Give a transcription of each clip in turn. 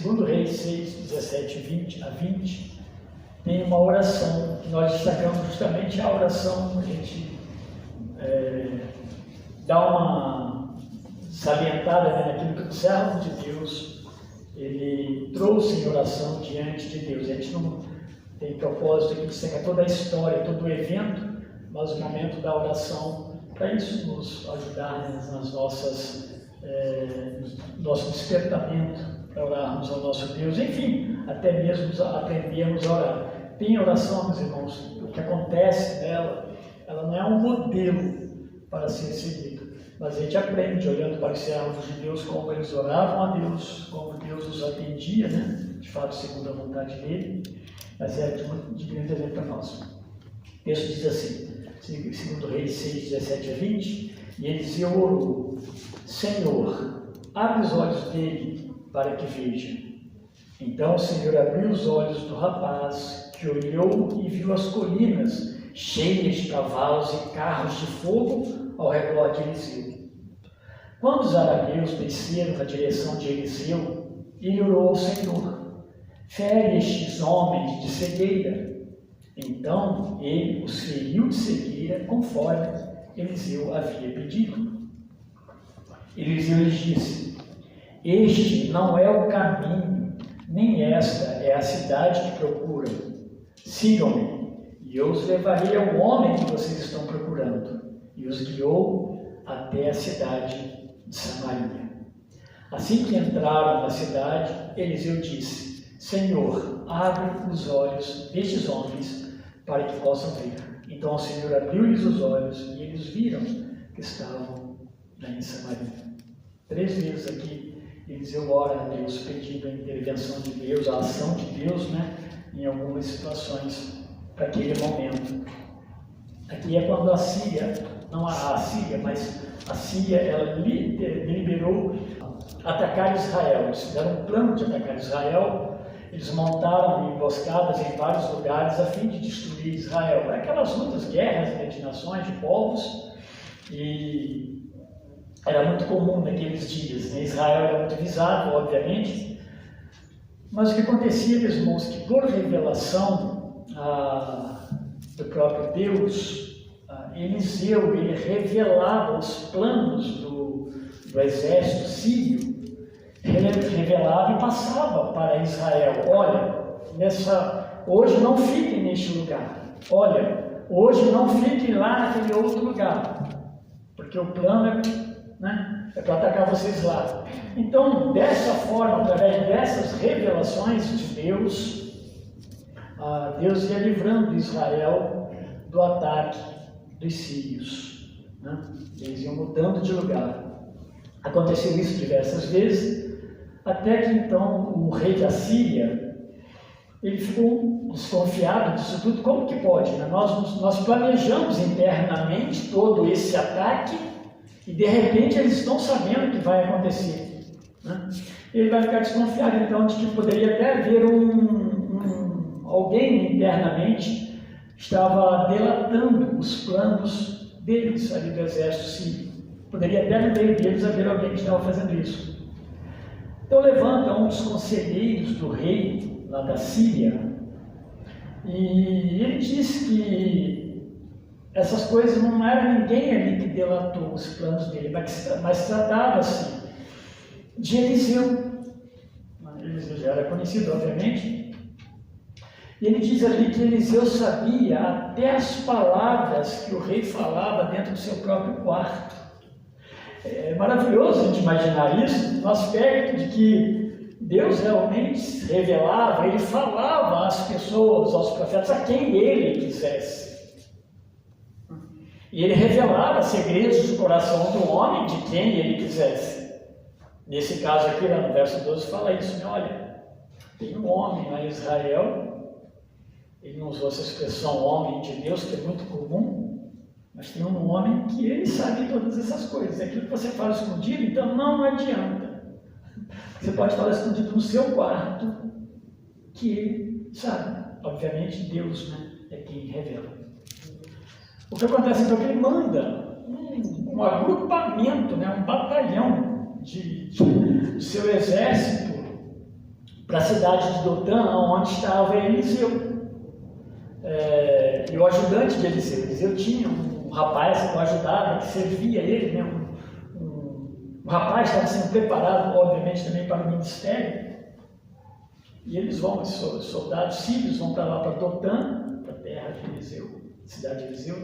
Segundo Reis 6, 17 a 20, tem uma oração que nós destacamos justamente a oração, a gente dá uma salientada naquilo que o servo de Deus ele trouxe em oração diante de Deus. A gente não tem propósito aqui de destacar toda a história, todo o evento, mas o momento da oração, para isso nos ajudar nas nossas, nosso despertamento, para orarmos ao nosso Deus, enfim, até mesmo aprendermos a orar. Tem oração, meus irmãos, o que acontece nela, ela não é um modelo para ser seguido, mas a gente aprende olhando para os servos de Deus, como eles oravam a Deus, como Deus os atendia, né? De fato, segundo a vontade dele, mas é de grande exemplo para nós. O texto diz assim, segundo Reis 6, 17 a 20, e Eliseu orou: Senhor, abre os olhos dele para que veja. Então o Senhor abriu os olhos do rapaz, que olhou e viu as colinas cheias de cavalos e carros de fogo ao redor de Eliseu. Quando os arameus desceram na direção de Eliseu, ele orou ao Senhor: fere estes homens de cegueira. Então ele os feriu de cegueira, conforme Eliseu havia pedido. Eliseu lhes disse: este não é o caminho, nem esta é a cidade que procuram. Sigam-me, e eu os levarei ao homem que vocês estão procurando. E os guiou até a cidade de Samaria. Assim que entraram na cidade, Eliseu disse: Senhor, abre os olhos destes homens para que possam ver. Então o Senhor abriu-lhes os olhos e eles viram que estavam em Samaria. 3 vezes aqui Eliseu ora a Deus pedindo a intervenção de Deus, a ação de Deus, né, em algumas situações para aquele momento. Aqui é quando a Síria, não a Síria, mas a Síria, ela deliberou atacar Israel. Eles fizeram um plano de atacar Israel, eles montaram emboscadas em vários lugares a fim de destruir Israel. Aquelas lutas, guerras de nações, de povos, e era muito comum naqueles dias, né? Israel era muito visado, obviamente, mas o que acontecia, meus irmãos, que por revelação do próprio Deus, Eliseu, ele revelava os planos do exército sírio, revelava e passava para Israel: olha, hoje não fiquem neste lugar, olha, hoje não fiquem lá naquele outro lugar, porque o plano é para atacar vocês lá. Então, dessa forma, através dessas revelações de Deus, Deus ia livrando Israel do ataque dos sírios, né? Eles iam mudando de lugar. Aconteceu isso diversas vezes, até que então o rei da Síria, ele ficou desconfiado disso tudo. Como que pode, né? Nós planejamos internamente todo esse ataque e de repente eles estão sabendo que vai acontecer, né? Ele vai ficar desconfiado então de que poderia até haver alguém internamente estava delatando os planos deles ali do exército sírio. Poderia até no meio deles haver alguém que estava fazendo isso. Então levanta um dos conselheiros do rei lá da Síria e ele disse que essas coisas não era ninguém ali que delatou os planos dele, mas tratava-se de Eliseu. Eliseu já era conhecido, obviamente. E ele diz ali que Eliseu sabia até as palavras que o rei falava dentro do seu próprio quarto. É maravilhoso a gente imaginar isso, no aspecto de que Deus realmente se revelava, ele falava às pessoas, aos profetas, a quem ele quisesse. E ele revelava segredos do coração do homem de quem ele quisesse. Nesse caso aqui, lá no verso 12, fala isso, né? Olha, tem um homem lá em Israel, ele não usou essa expressão homem de Deus, que é muito comum, mas tem um homem que ele sabe todas essas coisas. Aquilo que você fala escondido, então não adianta. Você pode falar escondido no seu quarto, que ele sabe. Obviamente Deus, né, é quem revela. O que acontece então é que ele manda um agrupamento, né, um batalhão do seu exército para a cidade de Dotã, onde estava Eliseu. E o ajudante de Eliseu. Eliseu tinha um rapaz que o ajudava, que servia ele, né? Um rapaz estava sendo preparado, obviamente, também para o ministério. E eles vão, os soldados sírios vão para lá, para Dotã, para a terra de Eliseu, cidade de Eliseu,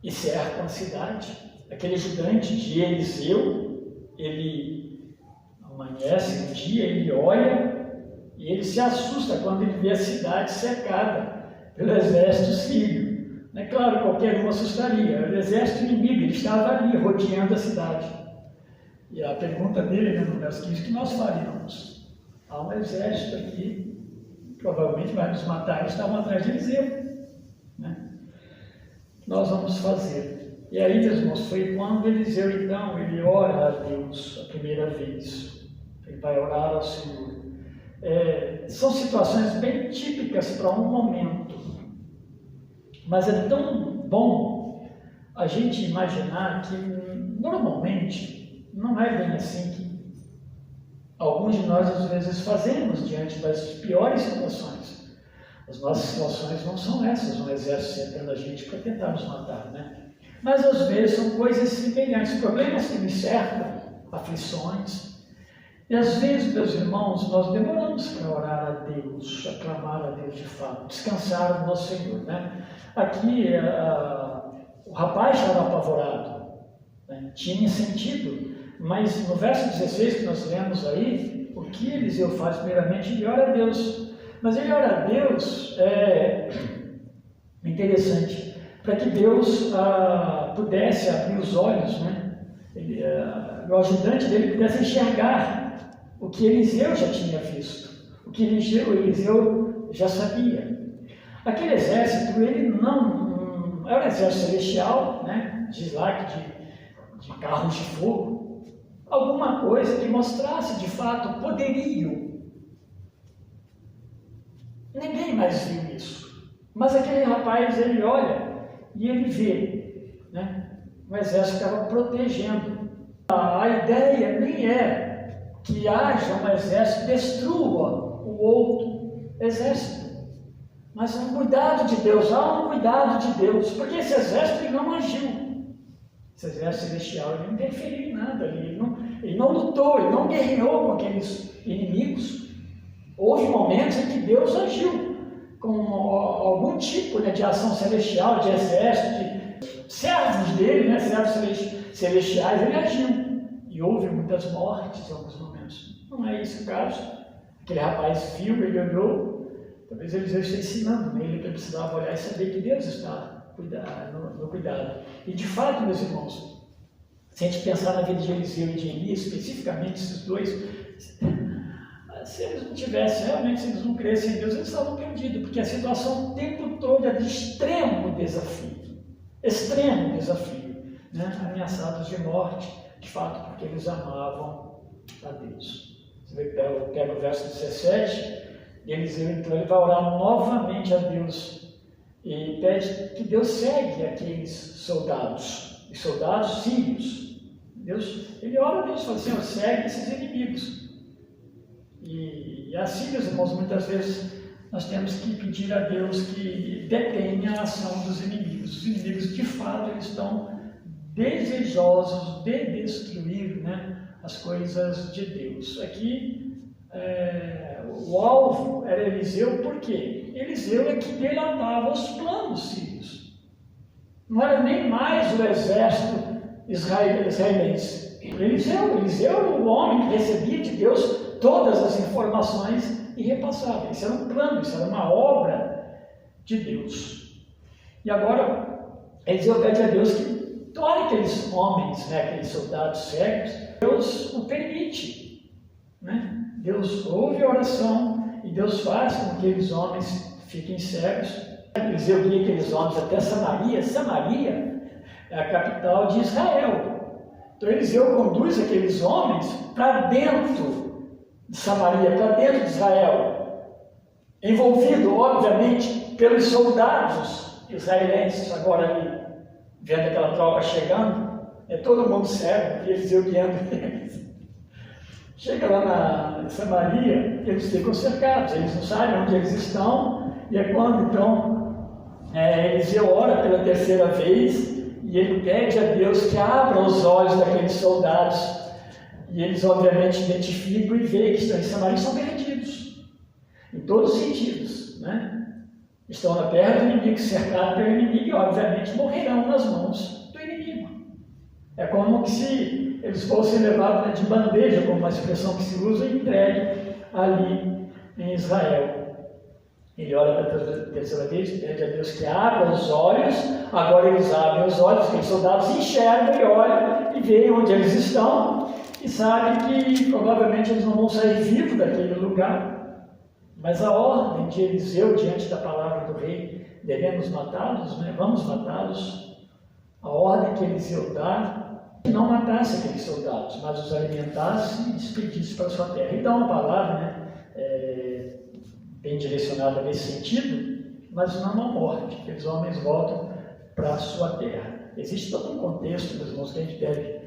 e cercam a cidade. Aquele ajudante de Eliseu, ele amanhece um dia, ele olha e ele se assusta quando ele vê a cidade cercada pelo exército sírio. É claro, qualquer um assustaria. Era o exército inimigo, ele estava ali rodeando a cidade. E a pergunta dele, né, no verso 15, que nós faríamos? Há um exército aqui, provavelmente vai nos matar, eles estavam atrás de Eliseu. Né? O que nós vamos fazer? E aí, meus irmãos, foi quando Eliseu, então, ele ora a Deus a primeira vez. Ele vai orar ao Senhor. São situações bem típicas para um momento. Mas é tão bom a gente imaginar que, normalmente, não é bem assim que alguns de nós, às vezes, fazemos diante das piores situações. As nossas situações não são essas, um exército cercando a gente para tentar nos matar, né? Mas, às vezes, são coisas semelhantes, problemas que nos cercam, aflições. E, às vezes, meus irmãos, nós demoramos para orar a Deus, a clamar a Deus de fato, descansar no Senhor, né? Aqui, o rapaz estava apavorado, né? Tinha sentido, mas no verso 16 que nós lemos aí, o que Eliseu faz? Primeiramente, ele ora a Deus. Mas ele ora a Deus, interessante, para que Deus pudesse abrir os olhos, né? O ajudante dele pudesse enxergar o que Eliseu já tinha visto, o que Eliseu já sabia. Aquele exército, ele não era um exército celestial, né? Diz lá que de carros de fogo, alguma coisa que mostrasse de fato o poderio. Ninguém mais viu isso. Mas aquele rapaz, ele olha e ele vê, né? O exército estava protegendo. A ideia nem é que haja um exército que destrua o outro exército. Mas um cuidado de Deus, há um cuidado de Deus, porque esse exército ele não agiu. Esse exército celestial ele não interferiu em nada, ele não lutou, ele não guerreou com aqueles inimigos. Houve momentos em que Deus agiu com algum tipo, né, de ação celestial, de exército, de servos dele, né, servos celestiais, ele agiu. E houve muitas mortes em alguns momentos. Não é esse o caso. Aquele rapaz viu, ele olhou, talvez ele esteja ensinando nele que ele precisava olhar e saber que Deus está no cuidado. E de fato, meus irmãos, se a gente pensar na vida de Eliseu e de Elias, especificamente esses dois, se eles não tivessem, realmente, se eles não crescem em Deus, eles estavam perdidos, porque a situação o tempo todo é de extremo desafio, né? Ameaçados de morte, de fato, porque eles amavam a Deus. Você pega o verso 17, Eliseu, então, ele vai orar novamente a Deus e pede que Deus segue aqueles soldados, os soldados sírios. Ele ora a Deus e fala assim, segue esses inimigos. E assim, meus irmãos, muitas vezes nós temos que pedir a Deus que detenha a ação dos inimigos. Os inimigos, de fato, eles estão desejosos de destruir, né, as coisas de Deus. Aqui, o alvo era Eliseu, por quê? Eliseu é que delatava os planos sírios. Não era nem mais o exército israelense. Eliseu era o homem que recebia de Deus todas as informações e repassava. Isso era um plano, isso era uma obra de Deus. E agora, Eliseu pede a Deus que torne aqueles homens, né, aqueles soldados cegos, Deus o permite, né? Deus ouve a oração e Deus faz com que aqueles homens fiquem cegos. Eliseu guia aqueles homens até Samaria. Samaria é a capital de Israel. Então Eliseu conduz aqueles homens para dentro de Samaria, para dentro de Israel, envolvido, obviamente, pelos soldados israelenses. Agora ali, vendo aquela tropa chegando, todo mundo cego, e Eliseu guiando eles. Chega lá em Samaria, eles ficam cercados, eles não sabem onde eles estão, e é quando então Eliseu ora pela terceira vez, e ele pede a Deus que abra os olhos daqueles soldados, e eles obviamente identificam e veem que estão em Samaria, são perdidos, em todos os sentidos, né? Estão na terra do inimigo, cercados pelo inimigo, e obviamente morrerão nas mãos do inimigo. É como se eles fossem levados de bandeja, como uma expressão que se usa, e entregue ali em Israel. Ele ora pela terceira vez, pede a Deus que abra os olhos. Agora eles abrem os olhos, os soldados enxergam e olham e veem onde eles estão e sabem que provavelmente eles não vão sair vivos daquele lugar. Mas a ordem de Eliseu diante da palavra do rei, devemos matá-los, né? Vamos matá-los. A ordem que Eliseu dá que não matasse aqueles soldados, mas os alimentasse e despedisse para a sua terra. Então a palavra, né, bem direcionada nesse sentido, mas não a morte, que aqueles homens voltam para a sua terra. Existe todo um contexto, meus irmãos, que a gente deve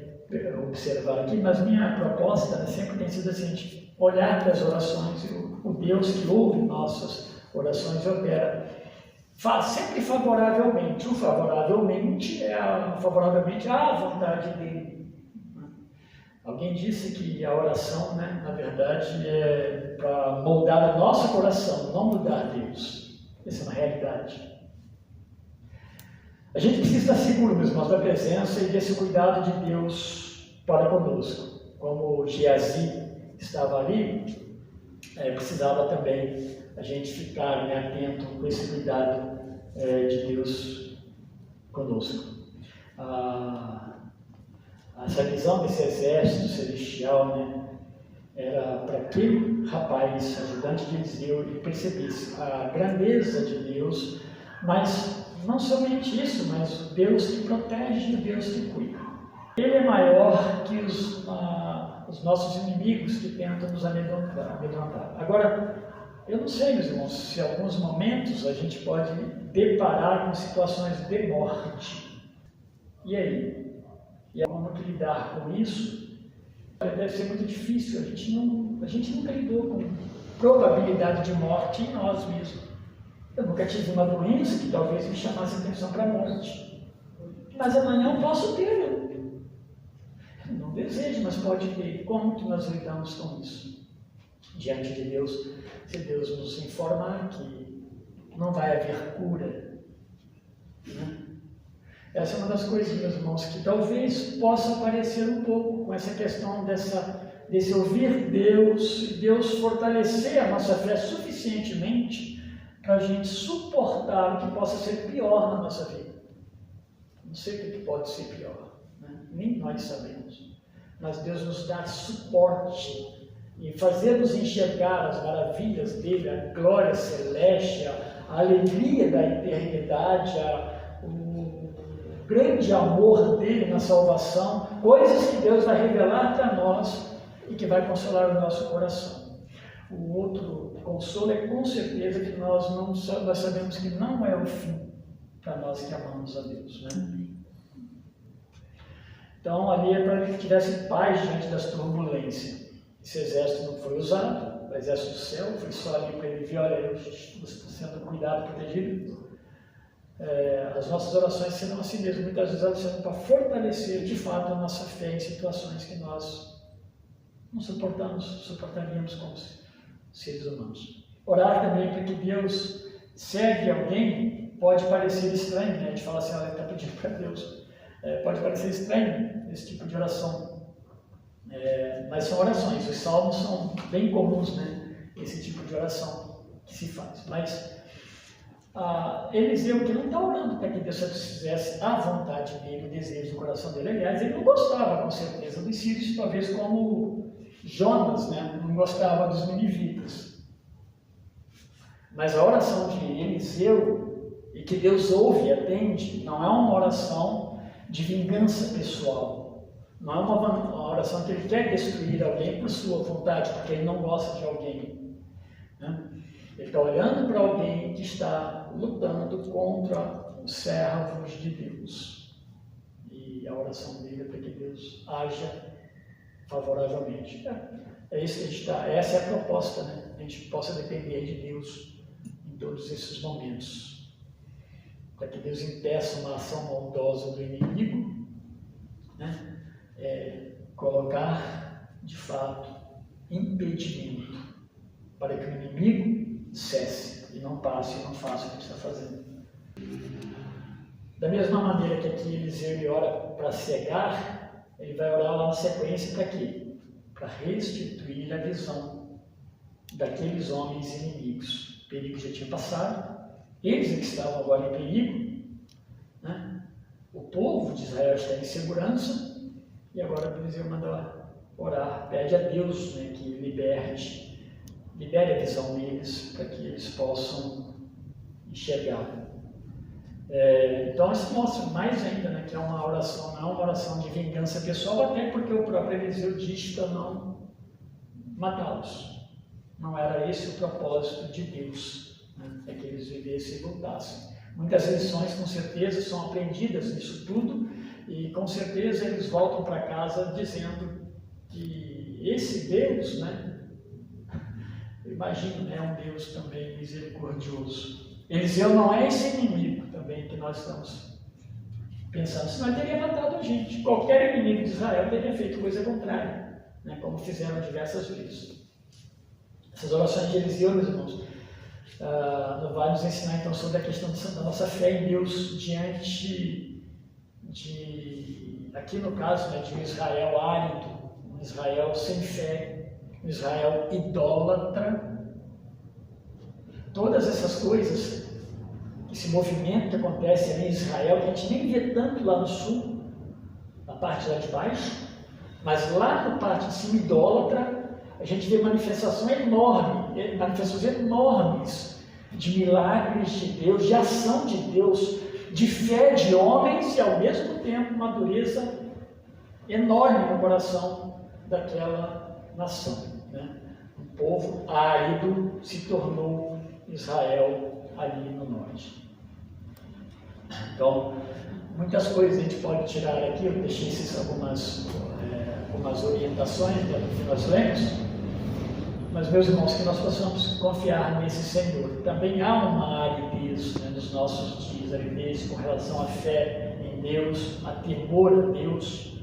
observar aqui, mas minha proposta sempre tem sido assim, olhar para as orações, o Deus que ouve nossas orações e opera sempre favoravelmente. O favoravelmente favoravelmente à vontade dele. Alguém disse que a oração, né, na verdade, é para moldar o nosso coração, não mudar Deus. Essa é uma realidade. A gente precisa estar seguro, meus irmãos, da presença e desse cuidado de Deus para conosco. Como Geazi estava ali, precisava também a gente ficar, né, atento com esse cuidado de Deus conosco. Essa visão desse exército celestial, né, era para aquele rapaz, ajudante de Eliseu, ele percebesse a grandeza de Deus, mas não somente isso, mas o Deus que protege e o Deus que cuida. Ele é maior que os nossos inimigos que tentam nos amedrontar. Agora, eu não sei, meus irmãos, se em alguns momentos a gente pode deparar com situações de morte. E aí? E como que lidar com isso? Deve ser muito difícil. A gente nunca lidou com probabilidade de morte em nós mesmos. Eu nunca tive uma doença que talvez me chamasse a atenção para a morte. Mas amanhã eu posso ter. Eu não desejo, mas pode ter. Como que nós lidamos com isso? Diante de Deus, se Deus nos informar que não vai haver cura, né? Essa é uma das coisas, meus irmãos, que talvez possa aparecer um pouco com essa questão desse ouvir Deus, e Deus fortalecer a nossa fé suficientemente para a gente suportar o que possa ser pior na nossa vida. Não sei o que pode ser pior, né? Nem nós sabemos, mas Deus nos dá suporte e fazer-nos enxergar as maravilhas dele, a glória celeste, a alegria da eternidade, o grande amor dele na salvação, coisas que Deus vai revelar para nós e que vai consolar o nosso coração. O outro consolo é com certeza que nós sabemos que não é o fim para nós que amamos a Deus, né? Então ali é para que tivesse paz diante das turbulências. Esse exército não foi usado, o exército do céu foi só ali para ele ver, olha, você está sendo cuidado, protegido. As nossas orações serão assim mesmo, muitas vezes elas serão para fortalecer de fato a nossa fé em situações que nós não suportaríamos como seres humanos. Orar também para que Deus serve alguém pode parecer estranho, né? A gente fala assim, olha, está pedindo para Deus. Pode parecer estranho esse tipo de oração. Mas são orações, os salmos são bem comuns, né? Esse tipo de oração que se faz. Mas Eliseu que não está orando para que Deus satisfizesse a vontade dele, o desejo do coração dele. Aliás, ele não gostava, com certeza, dos sírios, talvez como Jonas, né? Não gostava dos ninivitas. Mas a oração de Eliseu, e que Deus ouve e atende, não é uma oração de vingança pessoal. Não é uma oração que ele quer destruir alguém por sua vontade, porque ele não gosta de alguém, né? Ele está olhando para alguém que está lutando contra os servos de Deus. E a oração dele é para que Deus haja favoravelmente. É isso que a gente está, essa é a proposta, né? A gente possa depender de Deus em todos esses momentos. Para que Deus impeça uma ação maldosa do inimigo, né? Colocar, de fato, impedimento para que o inimigo cesse e não passe e não faça o que está fazendo. Da mesma maneira que aqui Eliseu ora para cegar, ele vai orar lá na sequência para quê? Para restituir a visão daqueles homens inimigos. O perigo já tinha passado, eles é que estavam agora em perigo, né? O povo de Israel está em segurança, e agora Eliseu manda orar, pede a Deus, né, que libere a visão deles, para que eles possam enxergar. Então isso mostra mais ainda, né, que é uma oração, não é uma oração de vingança pessoal, até porque o próprio Eliseu diz para não matá-los. Não era esse o propósito de Deus, né, é que eles vivessem e voltassem. Muitas lições com certeza são aprendidas nisso tudo, e com certeza eles voltam para casa dizendo que esse Deus, né, eu imagino, é um Deus também misericordioso. Eliseu não é esse inimigo também que nós estamos pensando, senão ele teria matado a gente. Qualquer inimigo de Israel teria feito coisa contrária, né, como fizeram diversas vezes. Essas orações de Eliseu, meus irmãos, vai nos ensinar então sobre a questão da nossa fé em Deus diante de, aqui no caso, né, de um Israel árido, um Israel sem fé, um Israel idólatra. Todas essas coisas, esse movimento que acontece ali em Israel, que a gente nem vê tanto lá no sul, na parte lá de baixo, mas lá na parte de cima, idólatra, a gente vê manifestações enormes de milagres de Deus, de ação de Deus, de fé de homens e ao mesmo tempo uma dureza enorme no coração daquela nação, né? Um povo árido se tornou Israel ali no norte. Então, muitas coisas a gente pode tirar aqui, eu deixei algumas orientações dentro do que nós lemos, mas, meus irmãos, que nós possamos confiar nesse Senhor. Também há uma aridez, né, nos nossos dias, aridez com relação à fé em Deus, a temor a Deus,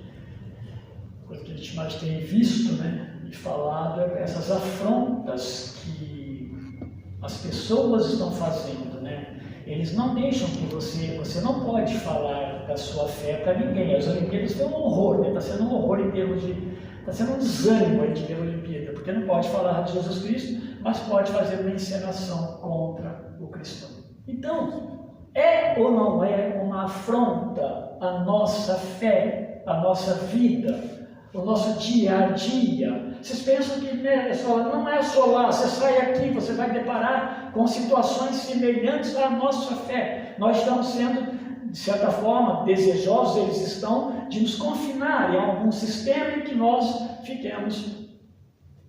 coisa que a gente mais tem visto, né, e falado, essas afrontas que as pessoas estão fazendo, né? Eles não deixam que você não pode falar da sua fé para ninguém. As Olimpíadas foi um horror, né? Está sendo um horror em termos de, está sendo um desânimo aí de ver a Olimpíada, porque não pode falar de Jesus Cristo, mas pode fazer uma encenação contra o cristão. Então, é ou não é uma afronta à nossa fé, à nossa vida, o nosso dia a dia? Vocês pensam que, né, não é só lá, você sai aqui, você vai deparar com situações semelhantes à nossa fé. Nós estamos sendo, de certa forma, desejosos, eles estão, de nos confinar em algum sistema em que nós fiquemos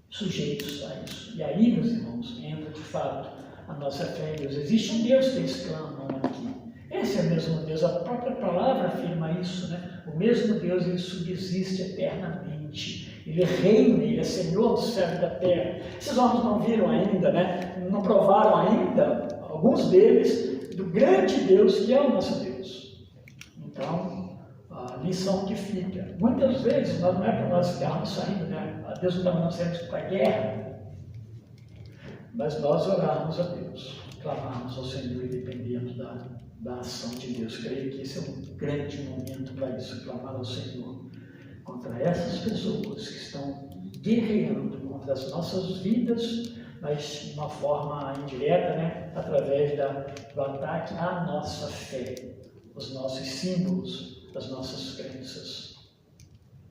sujeitos a isso. E aí, meus irmãos, entra de fato a nossa fé em Deus. Existe um Deus que eles clamam aqui. Esse é o mesmo Deus, a própria palavra afirma isso, né? O mesmo Deus, ele subsiste eternamente. Ele reina, ele é Senhor do céu e da terra. Esses homens não viram ainda, né? Não provaram ainda, alguns deles, do grande Deus que é o nosso Deus. Então, a lição que fica. Muitas vezes, não é para nós ficarmos saindo, né? Deus não está mandando sairmos para a guerra, mas nós orarmos a Deus, clamarmos ao Senhor e dependendo da ação de Deus. Creio que esse é um grande momento para isso, clamar ao Senhor contra essas pessoas que estão guerreando contra as nossas vidas, mas de uma forma indireta, né? Através do ataque à nossa fé, os nossos símbolos, as nossas crenças.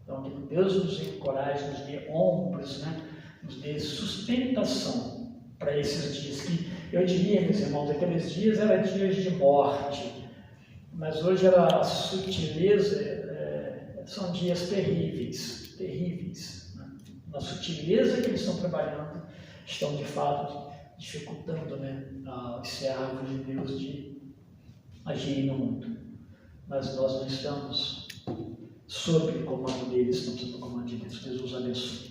Então, que Deus nos encoraje, nos dê ombros, né? Nos dê sustentação para esses dias que, eu diria, meus irmãos, aqueles dias eram dias de morte, mas hoje a sutileza, são dias terríveis, terríveis. Né? Na sutileza que eles estão trabalhando, estão de fato dificultando, né, esse árvore de Deus de agir no mundo. Mas nós não estamos sob o comando deles, estamos sob o comando de Deus. Deus os abençoe.